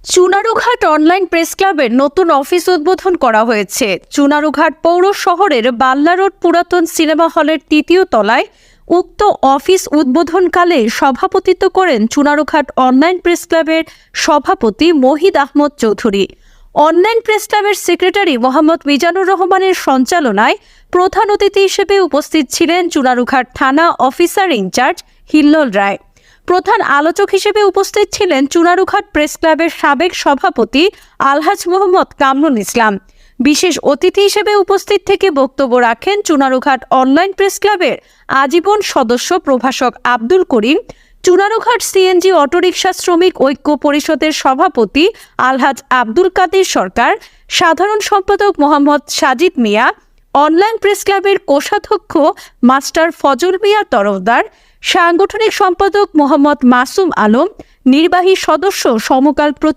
Chunarughat online press ক্লাবের নতুন office উদ্বোধন করা হয়েছে। চুনারুঘাট পৌর শহরের বাল্লা রোড পুরাতন সিনেমা হলের ৩য় তলায় উক্ত অফিস উদ্বোধনকালে সভাপতিত্ব করেন চুনারুঘাট অনলাইন প্রেস ক্লাবের সভাপতি মহিদ আহমদ চৌধুরী। অনলাইন প্রেস ক্লাবের সেক্রেটারি মোহাম্মদ মিজানুর রহমানের সঞ্চালনায় প্রধান অতিথি হিসেবে উপস্থিত ছিলেন চুনারুঘাট থানা অফিসার ইনচার্জ হিল্লোল রায়। প্রধান আলোচক হিসেবে উপস্থিত ছিলেন চুনারুঘাট প্রেস ক্লাবের সাবেক সভাপতি আলহাজ মোহাম্মদ কামরুল ইসলাম। বিশেষ অতিথি হিসেবে উপস্থিত থেকে বক্তব্য রাখেন চুনারুঘাট অনলাইন প্রেস ক্লাবের আজীবন সদস্য প্রভাষক আব্দুল করিম, চুনারুঘাট সিএনজি অটোরিকশা শ্রমিক ঐক্য পরিষদের সভাপতি আলহাজ আব্দুল কাদের সরকার, সাধারণ সম্পাদক মোহাম্মদ সাজিদ মিয়া, অনলাইন প্রেস ক্লাবের কোষাধ্যক্ষ মাস্টার ফজল মিয়া তরফদার, সাংগঠনিক সম্পাদক মোহাম্মদ মাসুম আলম, নির্বাহী সদস্য সমকাল